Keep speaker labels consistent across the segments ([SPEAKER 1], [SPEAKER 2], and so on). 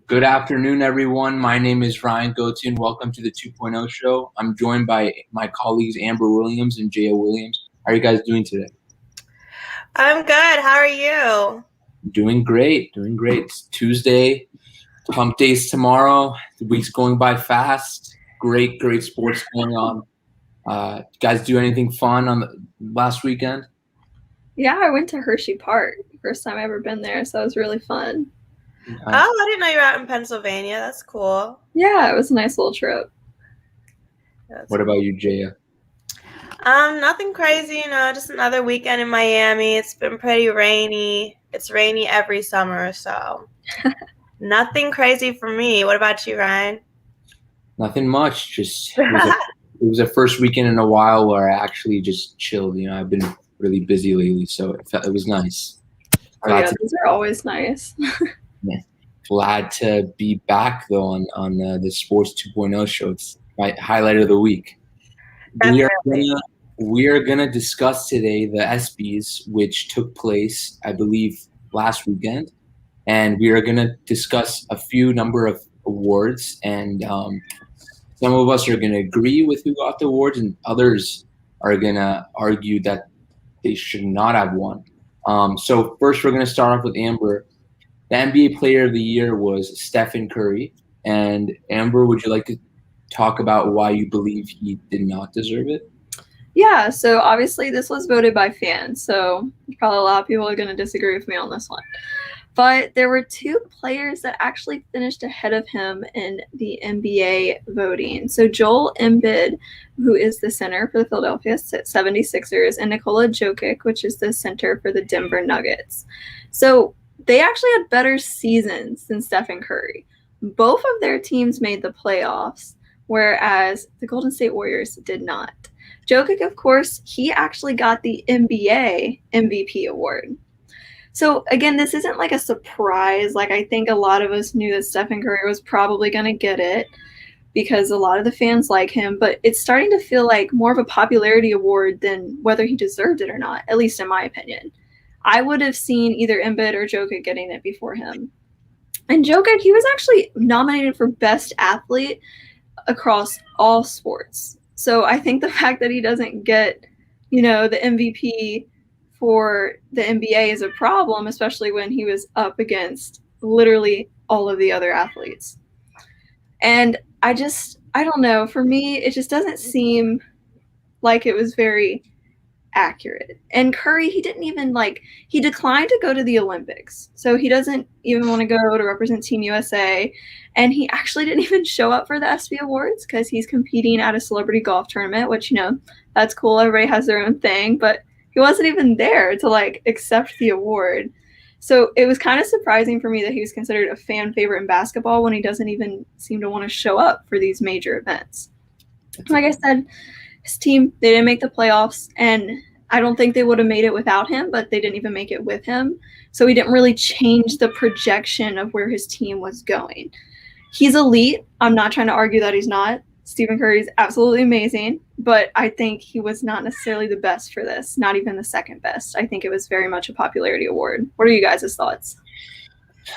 [SPEAKER 1] Good afternoon, everyone. My name is Ryan Gotin. Welcome to the 2.0 show. I'm joined by my colleagues Amber Williams and Jaya Williams. How are you guys doing today?
[SPEAKER 2] I'm good. How are you?
[SPEAKER 1] Doing great. It's Tuesday. Hump day's tomorrow. The week's going by fast. Great sports going on. Guys do anything fun on the last weekend?
[SPEAKER 3] Yeah, I went to Hershey Park. First time I've ever been there, so it was really fun.
[SPEAKER 2] Oh, I didn't know you were out in Pennsylvania. That's cool.
[SPEAKER 3] Yeah, it was a nice little trip.
[SPEAKER 1] What about you, Jaya?
[SPEAKER 2] Nothing crazy, just another weekend in Miami. It's been pretty rainy. It's rainy every summer, so nothing crazy for me. What about you, Ryan?
[SPEAKER 1] Nothing much. Just it was the first weekend in a while where I actually just chilled. I've been really busy lately, so it was nice.
[SPEAKER 3] Those are always nice.
[SPEAKER 1] Glad to be back though on the Sports 2.0 show. It's my highlight of the week. We are gonna discuss today the ESPYS, which took place, I believe, last weekend, and we are gonna discuss a few number of awards. And some of us are gonna agree with who got the awards, and others are gonna argue that they should not have won. So first, we're gonna start off with Amber. The NBA Player of the Year was Stephen Curry. And Amber, would you like to talk about why you believe he did not deserve it?
[SPEAKER 3] Yeah, so obviously this was voted by fans, so probably a lot of people are going to disagree with me on this one. But there were two players that actually finished ahead of him in the NBA voting. So Joel Embiid, who is the center for the Philadelphia 76ers, and Nikola Jokic, which is the center for the Denver Nuggets. So they actually had better seasons than Stephen Curry. Both of their teams made the playoffs, whereas the Golden State Warriors did not. Jokic, of course, he actually got the NBA MVP award. So, again, this isn't like a surprise. Like, I think a lot of us knew that Stephen Curry was probably going to get it because a lot of the fans like him, but it's starting to feel like more of a popularity award than whether he deserved it or not, at least in my opinion. I would have seen either Embiid or Jokic getting it before him. And Jokic, he was actually nominated for Best Athlete across all sports. So I think the fact that he doesn't get, the MVP for the NBA is a problem, especially when he was up against literally all of the other athletes. And I don't know. For me, it just doesn't seem like it was very accurate. And Curry, he didn't even he declined to go to the Olympics. So he doesn't even want to go to represent Team USA. And he actually didn't even show up for the ESPY Awards because he's competing at a celebrity golf tournament, which, that's cool. Everybody has their own thing. But he wasn't even there to accept the award. So it was kind of surprising for me that he was considered a fan favorite in basketball when he doesn't even seem to want to show up for these major events. Like I said, his team, they didn't make the playoffs, and I don't think they would have made it without him, but they didn't even make it with him. So he didn't really change the projection of where his team was going. He's elite. I'm not trying to argue that he's not. Stephen Curry is absolutely amazing, but I think he was not necessarily the best for this, not even the second best. I think it was very much a popularity award. What are you guys' thoughts?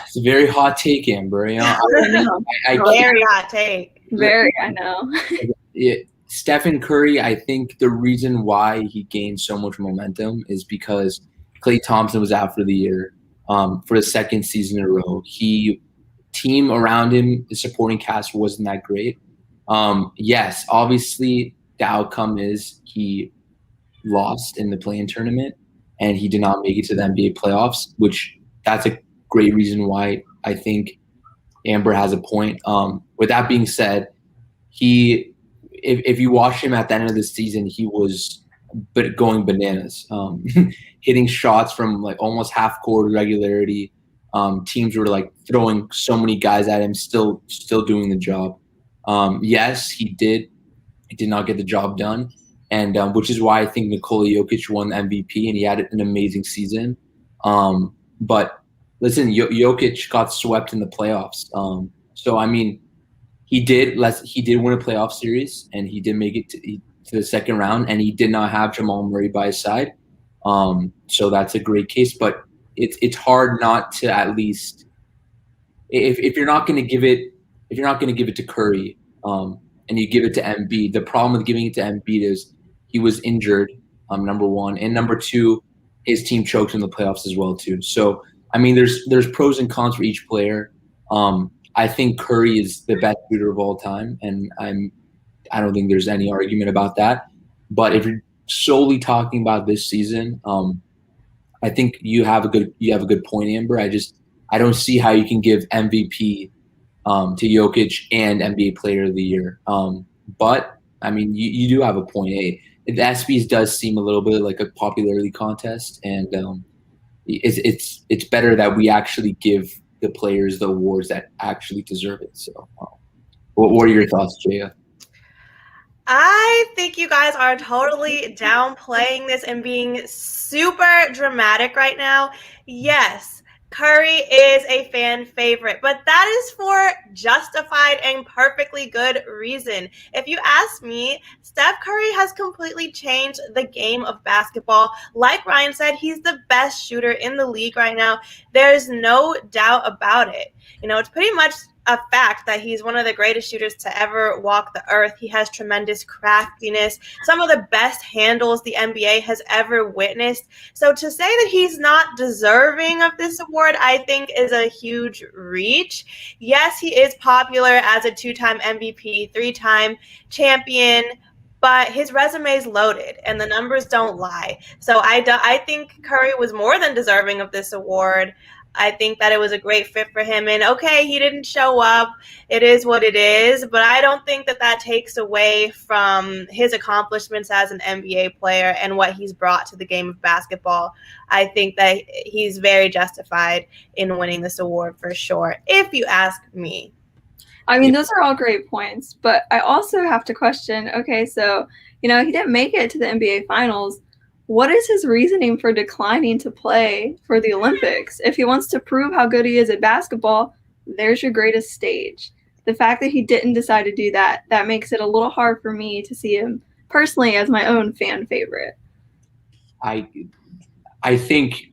[SPEAKER 1] It's a very hot take, Amber.
[SPEAKER 2] Very hot take.
[SPEAKER 3] Very, I know.
[SPEAKER 1] Stephen Curry, I think the reason why he gained so much momentum is because Klay Thompson was out for the year for the second season in a row. Team around him, the supporting cast wasn't that great. Yes, obviously the outcome is he lost in the play-in tournament and he did not make it to the NBA playoffs, which that's a great reason why I think Amber has a point. With that being said, if you watch him at the end of the season, he was going bananas, hitting shots from almost half court regularity. Teams were throwing so many guys at him, still doing the job. Yes, he did not get the job done, and which is why I think Nikola Jokic won the MVP, and he had an amazing season. But listen, Jokic got swept in the playoffs. So I mean, he did win a playoff series, and he did make it to the second round, and he did not have Jamal Murray by his side. So that's a great case, but it's hard not to at least if you're not going to give it to Curry, and you give it to Embiid, the problem with giving it to Embiid is he was injured, number one, and number two, his team choked in the playoffs as well too. So I mean, there's pros and cons for each player. I think Curry is the best shooter of all time, and I don't think there's any argument about that. But if you're solely talking about this season, I think you have a good point, Amber. I don't see how you can give MVP to Jokic and NBA Player of the Year. But I mean, you do have a point. The ESPYS does seem a little bit like a popularity contest, and it's better that we actually give the players the awards that actually deserve it. So, what are your thoughts, Jaya?
[SPEAKER 2] I think you guys are totally downplaying this and being super dramatic right now. Yes, Curry is a fan favorite, but that is for justified and perfectly good reason. If you ask me, Steph Curry has completely changed the game of basketball. Like Ryan said, he's the best shooter in the league right now. There's no doubt about it. It's pretty much a fact that he's one of the greatest shooters to ever walk the earth. He has tremendous craftiness, some of the best handles the NBA has ever witnessed. So to say that he's not deserving of this award, I think is a huge reach. Yes, he is popular as a 2-time MVP, 3-time champion, but his resume is loaded and the numbers don't lie. So I think Curry was more than deserving of this award. I think that it was a great fit for him. And okay, he didn't show up. It is what it is. But I don't think that takes away from his accomplishments as an NBA player and what he's brought to the game of basketball. I think that he's very justified in winning this award for sure, if you ask me.
[SPEAKER 3] I mean, those are all great points. But I also have to question, okay, so, he didn't make it to the NBA Finals. What is his reasoning for declining to play for the Olympics? If he wants to prove how good he is at basketball, there's your greatest stage. The fact that he didn't decide to do that makes it a little hard for me to see him personally as my own fan favorite.
[SPEAKER 1] I think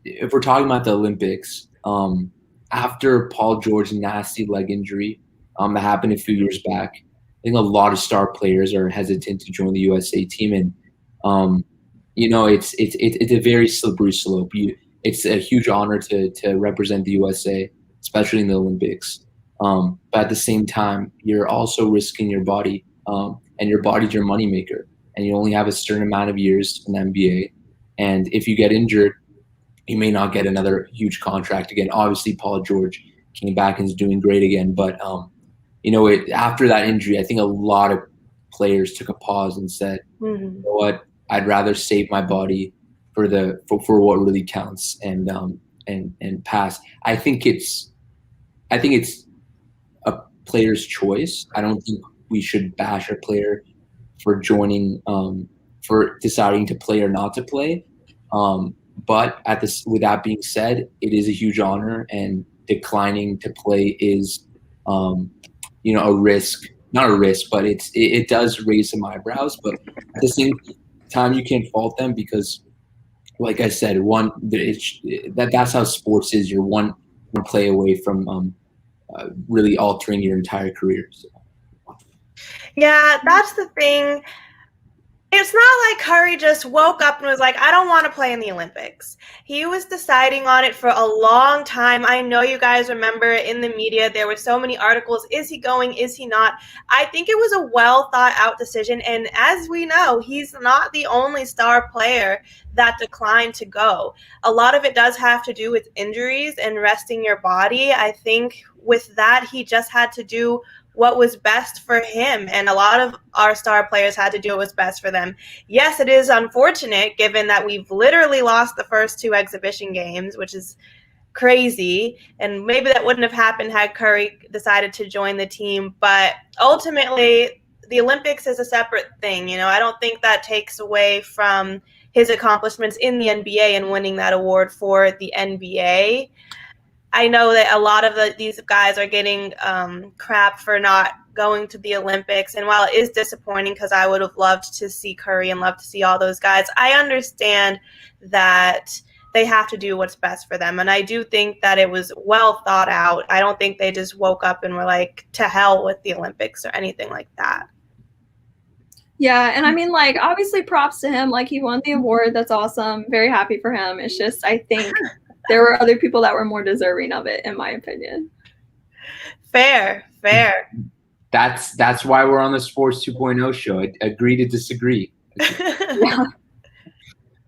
[SPEAKER 1] if we're talking about the Olympics, after Paul George's nasty leg injury that happened a few years back, I think a lot of star players are hesitant to join the USA team, and it's a very slippery slope. It's a huge honor to represent the USA, especially in the Olympics. But at the same time, you're also risking your body, and your body's your moneymaker. And you only have a certain amount of years in the NBA. And if you get injured, you may not get another huge contract again. Obviously, Paul George came back and is doing great again. But after that injury, I think a lot of players took a pause and said, You know what? I'd rather save my body for what really counts and pass. I think it's a player's choice. I don't think we should bash a player for joining, for deciding to play or not to play. But with that being said, it is a huge honor, and declining to play is, a risk. Not a risk, but it does raise some eyebrows. But at the same time, you can't fault them because, like I said, that's how sports is. You're one play away from really altering your entire career. So.
[SPEAKER 2] Yeah, that's the thing. It's not like Curry just woke up and was like, I don't want to play in the Olympics. He was deciding on it for a long time. I know you guys remember in the media, there were so many articles. Is he going? Is he not? I think it was a well thought out decision. And as we know, he's not the only star player that declined to go. A lot of it does have to do with injuries and resting your body. I think with that, he just had to do what was best for him, and a lot of our star players had to do what was best for them. Yes, it is unfortunate given that we've literally lost the first 2 exhibition games, which is crazy, and maybe that wouldn't have happened had Curry decided to join the team, but ultimately the Olympics is a separate thing. I don't think that takes away from his accomplishments in the NBA and winning that award for the NBA. I know that a lot of these guys are getting crap for not going to the Olympics. And while it is disappointing because I would have loved to see Curry and loved to see all those guys, I understand that they have to do what's best for them. And I do think that it was well thought out. I don't think they just woke up and were like, to hell with the Olympics or anything like that.
[SPEAKER 3] Yeah, and I mean, like, obviously props to him. Like, he won the award. That's awesome. Very happy for him. It's just, I think there were other people that were more deserving of it, in my opinion.
[SPEAKER 2] Fair.
[SPEAKER 1] That's why we're on the Sports 2.0 show. I agree to disagree.
[SPEAKER 3] Yeah.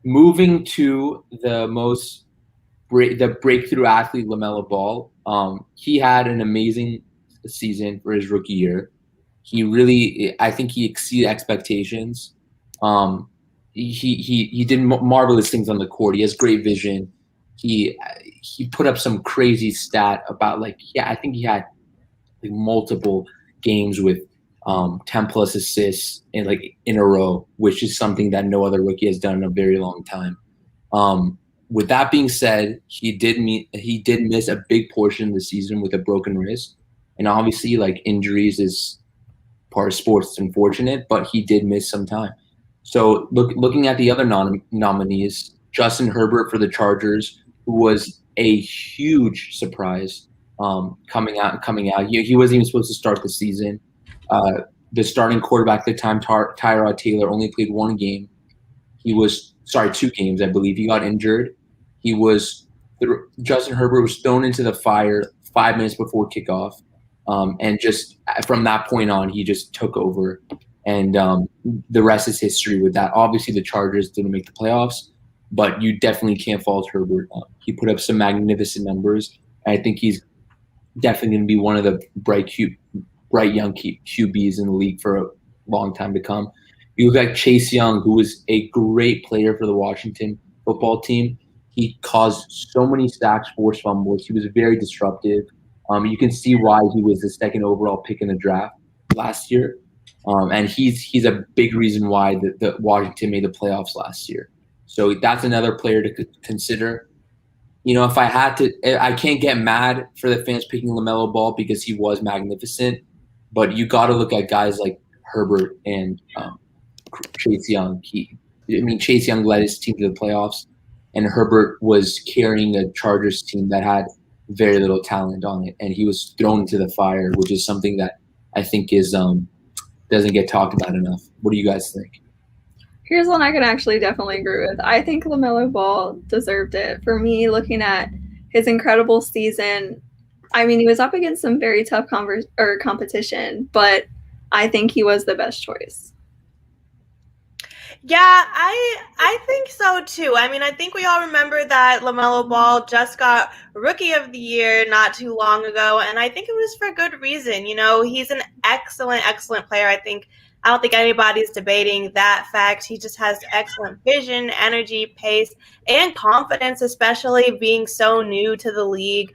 [SPEAKER 1] Moving to the breakthrough athlete, LaMelo Ball. He had an amazing season for his rookie year. I think he exceeded expectations. He did marvelous things on the court. He has great vision. He put up some crazy stat about I think he had multiple games with 10 plus assists in a row, which is something that no other rookie has done in a very long time. With that being said, he did miss a big portion of the season with a broken wrist, and obviously injuries is part of sports. It's unfortunate, but he did miss some time. So looking at the other nominees, Justin Herbert for the Chargers, who was a huge surprise coming out. He wasn't even supposed to start the season. The starting quarterback at the time, Tyrod Taylor, only played 1 game. 2 games, I believe. He got injured. Justin Herbert was thrown into the fire 5 minutes before kickoff. And just from that point on, he just took over. And the rest is history with that. Obviously, the Chargers didn't make the playoffs, but you definitely can't fault Herbert. He put up some magnificent numbers. And I think he's definitely going to be one of the bright young QBs in the league for a long time to come. You look at Chase Young, who was a great player for the Washington football team. He caused so many sacks, forced fumbles. He was very disruptive. You can see why he was the 2nd overall pick in the draft last year. And he's a big reason why the Washington made the playoffs last year. So that's another player to consider. If I had to, I can't get mad for the fans picking LaMelo Ball because he was magnificent. But you got to look at guys like Herbert and Chase Young. Chase Young led his team to the playoffs, and Herbert was carrying a Chargers team that had very little talent on it, and he was thrown into the fire, which is something that I think is doesn't get talked about enough. What do you guys think?
[SPEAKER 3] Here's one I can actually definitely agree with. I think LaMelo Ball deserved it. For me, looking at his incredible season, he was up against some very tough competition, but I think he was the best choice.
[SPEAKER 2] Yeah, I think so too. I think we all remember that LaMelo Ball just got Rookie of the Year not too long ago, and I think it was for good reason. He's an excellent player. I don't think anybody's debating that fact. He just has excellent vision, energy, pace, and confidence, especially being so new to the league.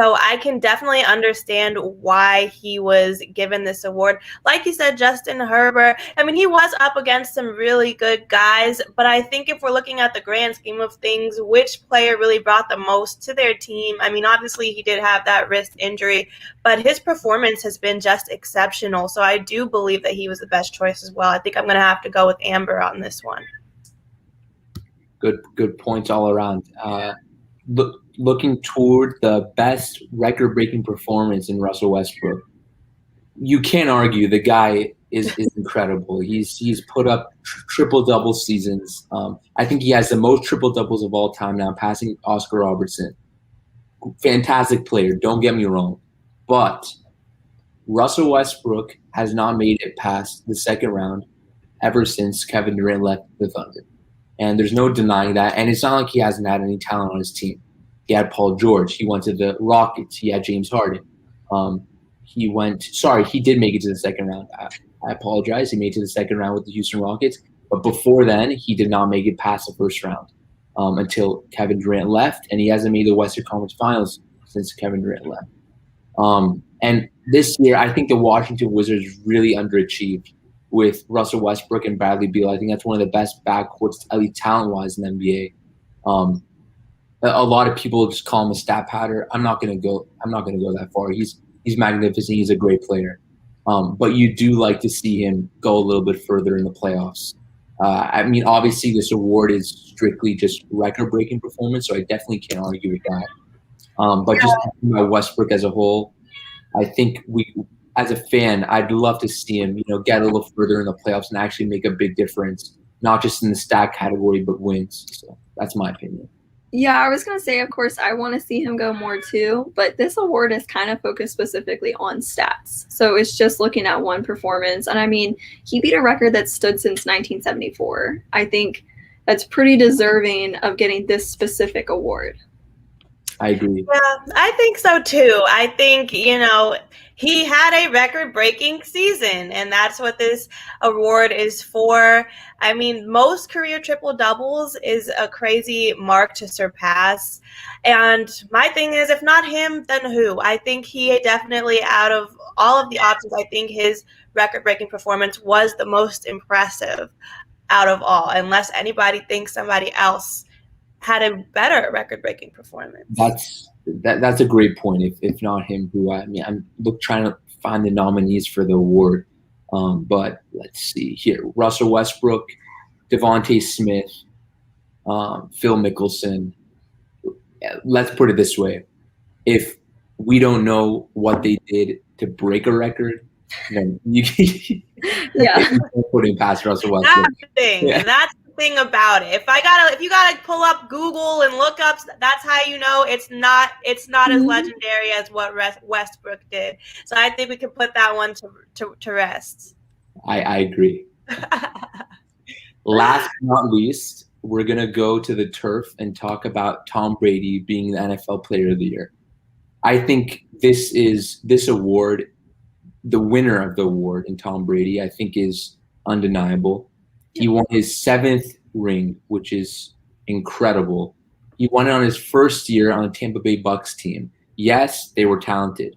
[SPEAKER 2] So I can definitely understand why he was given this award. Like you said, Justin Herbert, he was up against some really good guys, but I think if we're looking at the grand scheme of things, which player really brought the most to their team? Obviously he did have that wrist injury, but his performance has been just exceptional. So I do believe that he was the best choice as well. I think I'm going to have to go with Amber on this one.
[SPEAKER 1] Good points all around. Looking toward the best record-breaking performance in Russell Westbrook, you can't argue the guy is incredible. He's put up triple-double seasons. I think he has the most triple-doubles of all time now, passing Oscar Robertson. Fantastic player, don't get me wrong. But Russell Westbrook has not made it past the 2nd round ever since Kevin Durant left the Thunder. And there's no denying that. And it's not like he hasn't had any talent on his team. He had Paul George. He went to the Rockets. He had James Harden. He did make it to the 2nd round. I apologize. He made it to the 2nd round with the Houston Rockets. But before then, he did not make it past the 1st round until Kevin Durant left. And he hasn't made the Western Conference Finals since Kevin Durant left. And this year, I think the Washington Wizards really underachieved with Russell Westbrook and Bradley Beal. I think that's one of the best backcourts, at least talent-wise, in the NBA. A lot of people just call him a stat pattern. I'm not gonna go that far. He's magnificent. He's a great player. But you do like to see him go a little bit further in the playoffs. I mean, obviously, this award is strictly just record-breaking performance, so I definitely can't argue with that. But just thinking about Westbrook as a whole, I think as a fan, I'd love to see him, get a little further in the playoffs and actually make a big difference, not just in the stat category, but wins. So that's my opinion.
[SPEAKER 3] Yeah, I was going to say, of course, I want to see him go more too, but this award is kind of focused specifically on stats. So it's just looking at one performance. And I mean, he beat a record that stood since 1974. I think that's pretty deserving of getting this specific award.
[SPEAKER 1] I agree.
[SPEAKER 2] Yeah, I think so too. I think, he had a record-breaking season, and that's what this award is for. I mean, most career triple-doubles is a crazy mark to surpass. And my thing is, if not him, then who? I think he definitely, out of all of the options, I think his record-breaking performance was the most impressive out of all, unless anybody thinks somebody else had a better record-breaking performance.
[SPEAKER 1] That's a great point. If not him, who? I mean, I'm trying to find the nominees for the award. But let's see here: Russell Westbrook, Devonta Smith, Phil Mickelson. Let's put it this way: if we don't know what they did to break a record, then you can't put in past Russell Westbrook.
[SPEAKER 2] That's the thing. Yeah. That's thing about it. If you gotta pull up Google and look up, that's how you know it's not as legendary as what Westbrook did. So I think we can put that one to rest.
[SPEAKER 1] I agree. Last but not least, we're gonna go to the turf and talk about Tom Brady being the NFL Player of the Year. I think this award, the winner of the award in Tom Brady, I think is undeniable. He won his 7th ring, which is incredible. He won it on his first year on the Tampa Bay Bucks team. Yes, they were talented.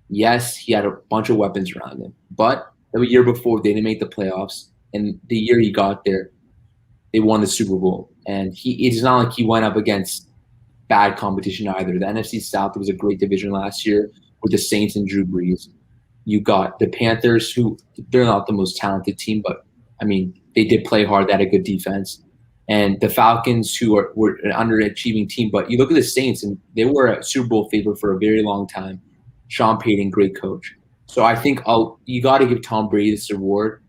[SPEAKER 1] Yes, he had a bunch of weapons around him. But the year before, they didn't make the playoffs. And the year he got there, they won the Super Bowl. And it's not like he went up against bad competition either. The NFC South was a great division last year with the Saints and Drew Brees. You got the Panthers, who they're not the most talented team, but I mean, they did play hard. They had a good defense. And the Falcons, who were an underachieving team. But you look at the Saints, and they were a Super Bowl favorite for a very long time. Sean Payton, great coach. So I think you got to give Tom Brady this award.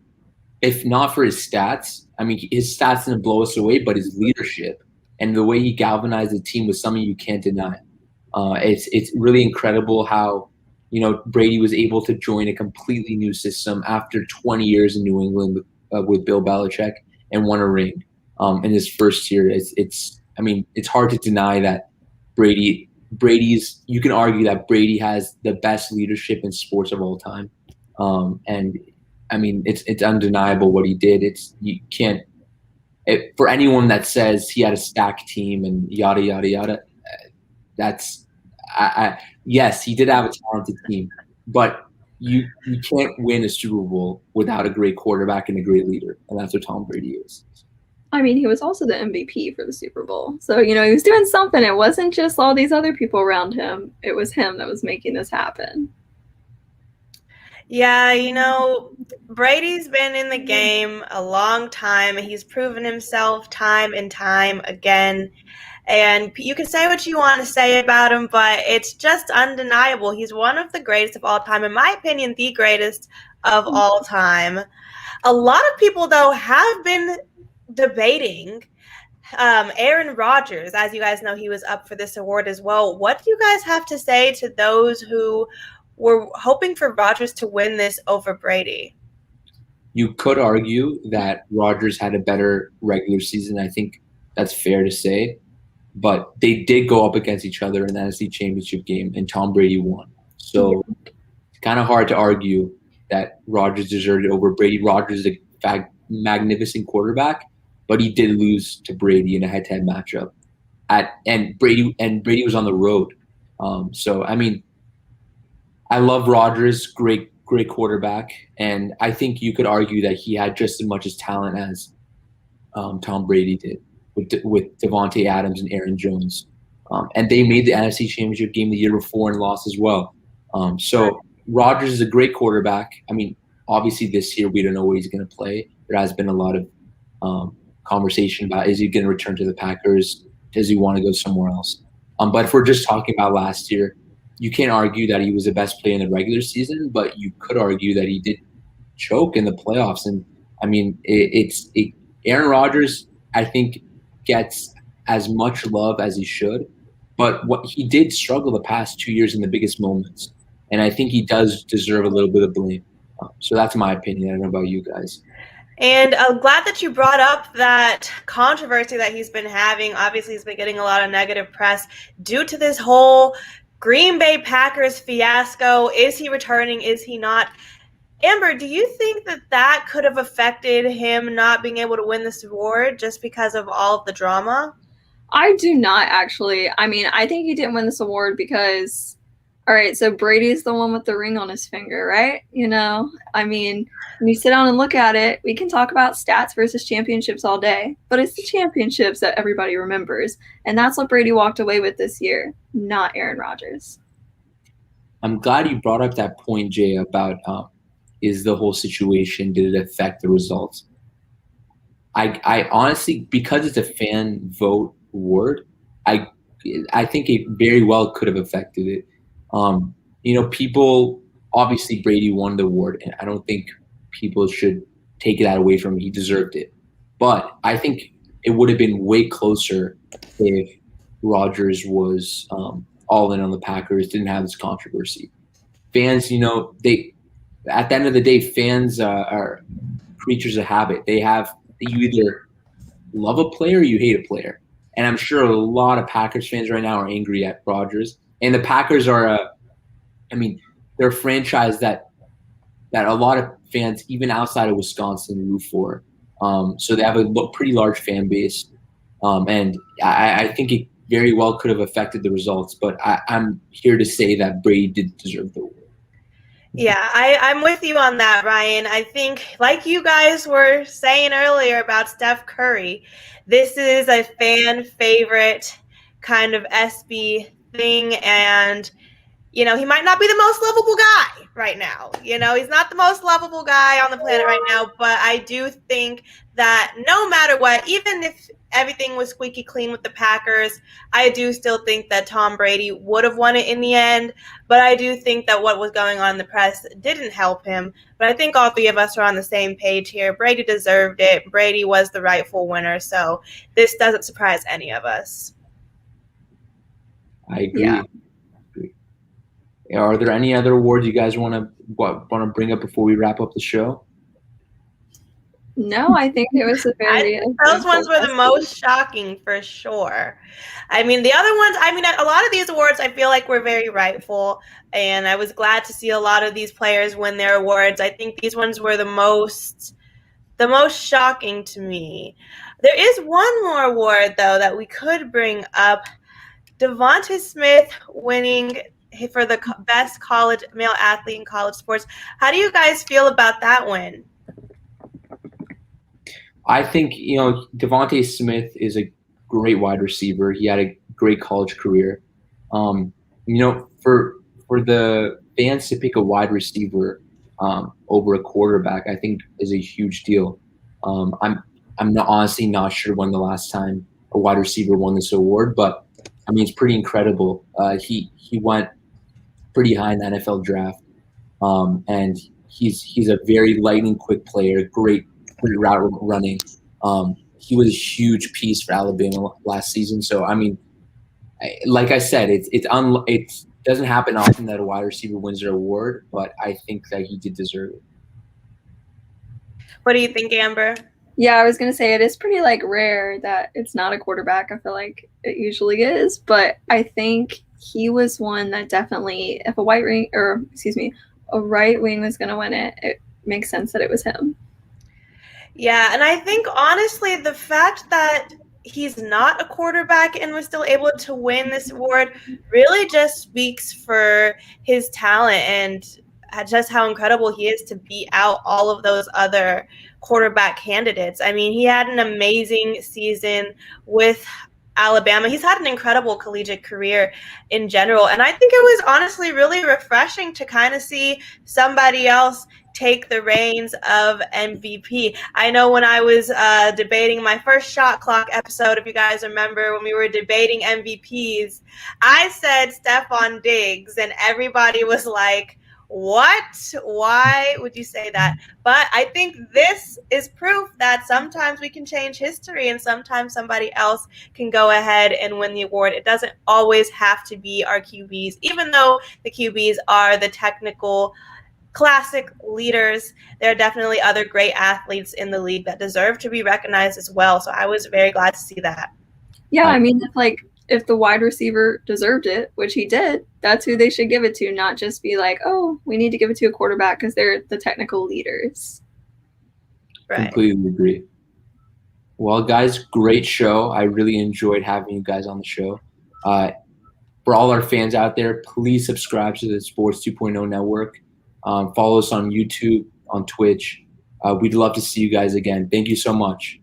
[SPEAKER 1] If not for his stats, I mean, his stats didn't blow us away, but his leadership and the way he galvanized the team was something you can't deny. It's really incredible how, Brady was able to join a completely new system after 20 years in New England with Bill Belichick and won a ring in his first year. It's hard to deny that Brady's. You can argue that Brady has the best leadership in sports of all time, and I mean it's undeniable what he did. You can't for anyone that says he had a stacked team and yada yada yada. Yes, he did have a talented team, but you can't win a Super Bowl without a great quarterback and a great leader, and that's what Tom Brady is.
[SPEAKER 3] I mean, he was also the MVP for the Super Bowl. So, he was doing something. It wasn't just all these other people around him. It was him that was making this happen.
[SPEAKER 2] Yeah, Brady's been in the game a long time. He's proven himself time and time again. And you can say what you want to say about him, but it's just undeniable. He's one of the greatest of all time. In my opinion, the greatest of all time. A lot of people, though, have been debating Aaron Rodgers. As you guys know, he was up for this award as well. What do you guys have to say to those who were hoping for Rodgers to win this over Brady?
[SPEAKER 1] You could argue that Rodgers had a better regular season. I think that's fair to say. But they did go up against each other in the NFC Championship game, and Tom Brady won. So it's kind of hard to argue that Rodgers deserved it over Brady. Rodgers is a magnificent quarterback, but he did lose to Brady in a head-to-head matchup. And Brady was on the road. So I mean, I love Rodgers, great quarterback, and I think you could argue that he had just as much as talent as Tom Brady did with Devonta Adams and Aaron Jones. And they made the NFC Championship game the year before and lost as well. So Rodgers is a great quarterback. I mean, obviously this year we don't know what he's going to play. There has been a lot of conversation about, is he going to return to the Packers? Does he want to go somewhere else? But if we're just talking about last year, you can't argue that he was the best player in the regular season, but you could argue that he did choke in the playoffs. And I mean, Aaron Rodgers, I think, gets as much love as he should, but what he did struggle the past 2 years in the biggest moments, and I think he does deserve a little bit of blame. So that's my opinion. I don't know about you guys.
[SPEAKER 2] And I'm glad that you brought up that controversy that he's been having. Obviously, he's been getting a lot of negative press due to this whole Green Bay Packers fiasco. Is he returning? Is he not? Amber, do you think that that could have affected him not being able to win this award just because of all of the drama?
[SPEAKER 3] I do not, actually. I mean, I think he didn't win this award because, all right, so Brady's the one with the ring on his finger, right? You know, I mean, when you sit down and look at it, we can talk about stats versus championships all day, but it's the championships that everybody remembers. And that's what Brady walked away with this year, not Aaron Rodgers.
[SPEAKER 1] I'm glad you brought up that point, Jay, about is the whole situation, did it affect the results? I honestly, because it's a fan vote award, I think it very well could have affected it. You know, people, obviously Brady won the award, and I don't think people should take that away from him. He deserved it. But I think it would have been way closer if Rodgers was all in on the Packers, didn't have this controversy. Fans, you know, at the end of the day, fans are creatures of habit. You either love a player or you hate a player. And I'm sure a lot of Packers fans right now are angry at Rodgers. And the Packers are they're a franchise that a lot of fans, even outside of Wisconsin, root for. So they have a pretty large fan base. And I think it very well could have affected the results. But I'm here to say that Brady did deserve the award.
[SPEAKER 2] Yeah, I'm with you on that, Ryan. I think, like you guys were saying earlier about Steph Curry, this is a fan favorite kind of ESPY thing, and you know, he might not be the most lovable guy right now. You know, he's not the most lovable guy on the planet right now, but I do think that no matter what, even if everything was squeaky clean with the Packers, I do still think that Tom Brady would have won it in the end. But I do think that what was going on in the press didn't help him. But I think all three of us are on the same page here. Brady deserved it. Brady was the rightful winner. So this doesn't surprise any of us.
[SPEAKER 1] I agree. Yeah. Are there any other awards you guys want to bring up before we wrap up the show?
[SPEAKER 3] No, I think it was a very.
[SPEAKER 2] Those ones were the most shocking for sure. I mean, the other ones, I mean, a lot of these awards I feel like were very rightful, and I was glad to see a lot of these players win their awards. I think these ones were the most shocking to me. There is one more award, though, that we could bring up. Devonta Smith winning for the best college male athlete in college sports. How do you guys feel about that win?
[SPEAKER 1] I think, you know, Devonta Smith is a great wide receiver. He had a great college career. You know, for the fans to pick a wide receiver over a quarterback, I think is a huge deal. I'm honestly not sure when the last time a wide receiver won this award, but I mean, it's pretty incredible. He went pretty high in the NFL draft, and he's a very lightning quick player, great route running. He was a huge piece for Alabama last season. So I mean, like I said, it doesn't happen often that a wide receiver wins their award, but I think that he did deserve it.
[SPEAKER 2] What do you think, Amber?
[SPEAKER 3] Yeah, I was gonna say it is pretty rare that it's not a quarterback. I feel like it usually is, but I think he was one that definitely, if a right wing was gonna win it, it makes sense that it was him.
[SPEAKER 2] Yeah, and I think honestly the fact that he's not a quarterback and was still able to win this award really just speaks for his talent and just how incredible he is to beat out all of those other quarterback candidates. I mean, he had an amazing season with Alabama. He's had an incredible collegiate career in general. And I think it was honestly really refreshing to kind of see somebody else take the reins of MVP. I know when I was debating my first Shot Clock episode, if you guys remember, when we were debating MVPs, I said Stephon Diggs, and everybody was like, what? Why would you say that? But I think this is proof that sometimes we can change history and sometimes somebody else can go ahead and win the award. It doesn't always have to be our QBs, even though the QBs are the technical classic leaders. There are definitely other great athletes in the league that deserve to be recognized as well. So I was very glad to see that.
[SPEAKER 3] Yeah, I mean, if the wide receiver deserved it, which he did, that's who they should give it to, not just be like, oh, we need to give it to a quarterback because they're the technical leaders.
[SPEAKER 2] Right.
[SPEAKER 1] Completely agree. Well, guys, great show. I really enjoyed having you guys on the show. For all our fans out there, please subscribe to the Sports 2.0 Network. Follow us on YouTube, on Twitch. We'd love to see you guys again. Thank you so much.